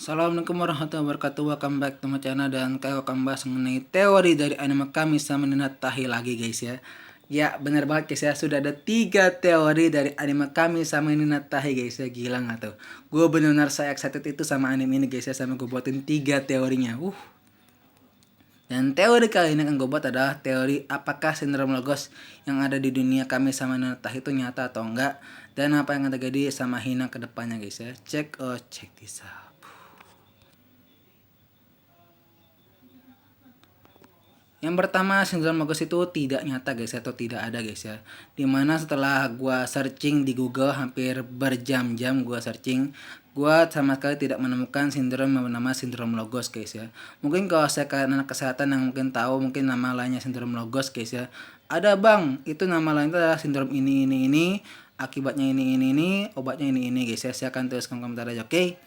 Assalamualaikum warahmatullahi wabarakatuh. Welcome back to my channel, dan kali akan bahas mengenai teori dari anime kami sama Nina Tahi lagi guys ya. Ya benar banget guys ya, sudah ada 3 teori dari anime kami sama Nina Tahi guys ya. Gila gak tuh? Gue benar-benar saya excited itu sama anime ini guys ya, sama gue buatin 3 teorinya. Dan teori kali ini yang gue buat adalah teori apakah sindrom Logos yang ada di dunia kami sama Nina Tahi itu nyata atau enggak, dan apa yang akan terjadi sama Hina ke depannya guys ya. Check this out. Yang pertama, sindrom Logos itu tidak nyata guys atau tidak ada guys ya. Dimana setelah gua searching di Google hampir berjam-jam gua searching, gua sama sekali tidak menemukan sindrom yang bernama sindrom Logos guys ya. Mungkin kalau saya ke anak kesehatan yang mungkin tahu mungkin nama lainnya sindrom Logos guys ya. Ada bang, itu nama lainnya adalah sindrom ini, akibatnya ini, obatnya ini guys ya. Saya akan tuliskan komentar aja, oke?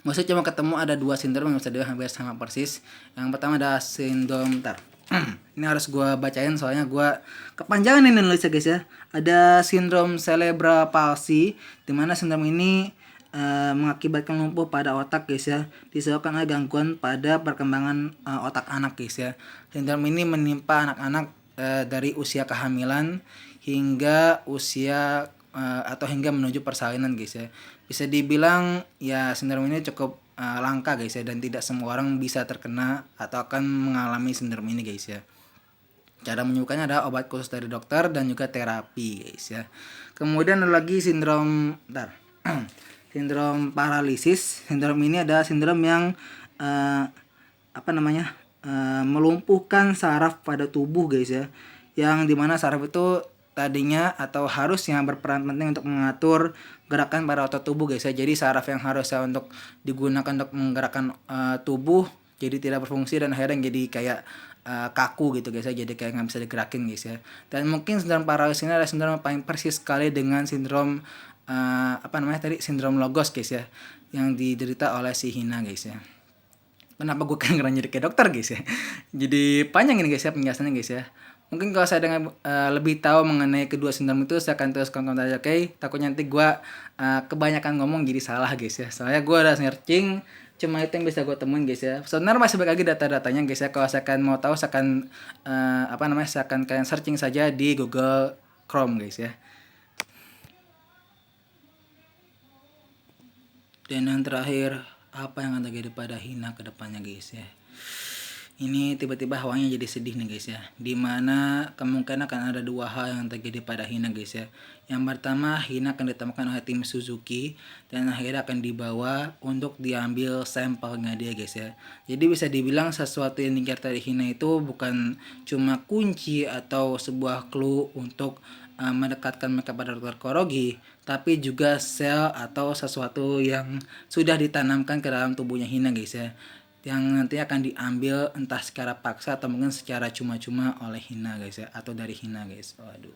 Maksudnya cuma ketemu ada 2 sindrom yang bisa dibilang hampir sama persis. Yang pertama adalah sindrom ini harus gue bacain soalnya gue kepanjangan ini nulisnya guys ya. Ada sindrom cerebral palsy, dimana sindrom ini mengakibatkan lumpuh pada otak guys ya, disebabkan oleh gangguan pada perkembangan otak anak guys ya. Sindrom ini menimpa anak-anak dari usia kehamilan hingga usia atau hingga menuju persalinan guys ya. Bisa dibilang ya sindrom ini cukup langka guys ya, dan tidak semua orang bisa terkena atau akan mengalami sindrom ini guys ya. Cara menyembuhkannya ada obat khusus dari dokter dan juga terapi guys ya. Kemudian ada lagi sindrom sindrom paralisis. Sindrom ini adalah sindrom yang melumpuhkan saraf pada tubuh guys ya, yang dimana saraf itu tadinya atau harusnya berperan penting untuk mengatur gerakan pada otot tubuh guys ya. Jadi saraf yang harusnya untuk digunakan untuk menggerakkan tubuh jadi tidak berfungsi, dan akhirnya jadi kayak kaku gitu guys ya, jadi kayak nggak bisa digerakin guys ya. Dan mungkin sindrom paralisis ini adalah sindrom yang paling persis sekali dengan sindrom sindrom Logos guys ya, yang diderita oleh si Hina guys ya. Kenapa gue kedengeran jadi kayak dokter guys ya? Jadi panjang ini guys ya penjelasannya guys ya. Mungkin kalau saya dengan lebih tahu mengenai kedua sindrom itu, saya akan teruskan komentar aja, oke? Takutnya nanti gue kebanyakan ngomong jadi salah guys ya. Soalnya gue udah searching, cuma itu yang bisa gue temuin guys ya. Sebenarnya masih banyak lagi data-datanya guys ya. Kalau saya akan mau tahu, saya akan saya akan kalian searching saja di Google Chrome guys ya. Dan yang terakhir, apa yang akan terjadi pada Hina ke depannya guys ya. Ini tiba-tiba hawanya jadi sedih nih guys ya, dimana kemungkinan akan ada 2 hal yang terjadi pada Hina guys ya. Yang pertama, Hina akan ditemukan oleh tim Suzuki dan akhirnya akan dibawa untuk diambil sampelnya dia guys ya. Jadi bisa dibilang sesuatu yang dicari dari Hina itu bukan cuma kunci atau sebuah clue untuk mendekatkan mereka pada dokter Korogi, tapi juga sel atau sesuatu yang sudah ditanamkan ke dalam tubuhnya Hina guys ya, yang nanti akan diambil entah secara paksa atau mungkin secara cuma-cuma oleh Hina guys ya, atau dari Hina guys. Waduh.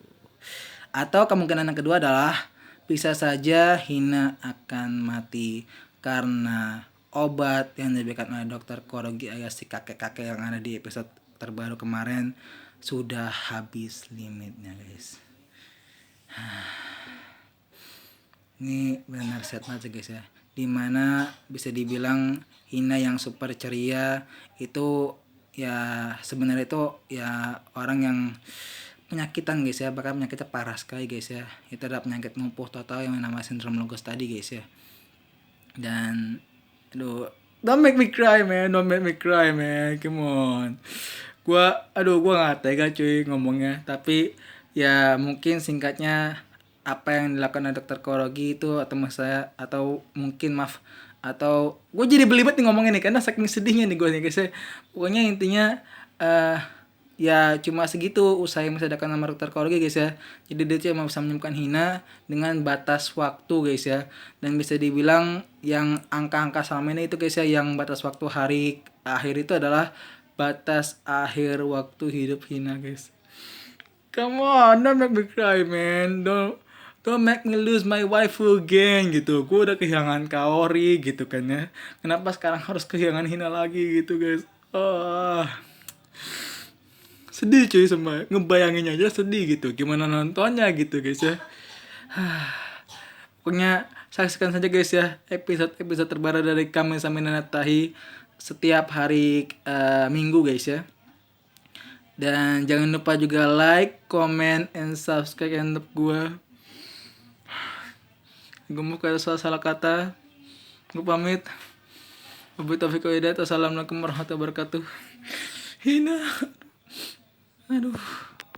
Atau kemungkinan yang kedua adalah bisa saja Hina akan mati karena obat yang diberikan oleh dokter Korogi alias si kakek-kakek yang ada di episode terbaru kemarin sudah habis limitnya guys. Ini benar set banget guys ya, dimana bisa dibilang Hina yang super ceria itu ya sebenarnya itu ya orang yang penyakitan guys ya, bahkan penyakitnya parah sekali guys ya. Itu adalah penyakit lumpuh total yang nama sindrom Logos tadi guys ya. Dan aduh, don't make me cry man, come on. Gua gak tega cuy ngomongnya, tapi ya mungkin singkatnya apa yang dilakukan oleh dokter Korogi itu, atau saya atau mungkin maaf, atau gue jadi belibet nih ngomongin nih karena saking sedihnya nih gue nih guys ya. Pokoknya intinya ya cuma segitu usaha yang bisa dilakukan sama dokter Korogi guys ya. Jadi dia cuma bisa menyembuhkan Hina dengan batas waktu guys ya, dan bisa dibilang yang angka-angka selama ini itu guys ya, yang batas waktu hari akhir itu adalah batas akhir waktu hidup Hina guys. Come on, don't make me cry man, don't make me lose my waifu again gitu. Gue udah kehilangan Kaori gitu kan ya, kenapa sekarang harus kehilangan Hina lagi gitu guys. Sedih cuy, sama ngebayanginnya aja sedih gitu, gimana nontonnya gitu guys ya. Pokoknya saksikan saja guys ya episode terbaru dari kami Saminana Tahi setiap hari Minggu guys ya. Dan jangan lupa juga like, comment, and subscribe untuk gue. Gue mau kalau salah kata, gue pamit. Wabillahi taufiq wal hidayah. Assalamualaikum warahmatullahi wabarakatuh. Hina. Aduh.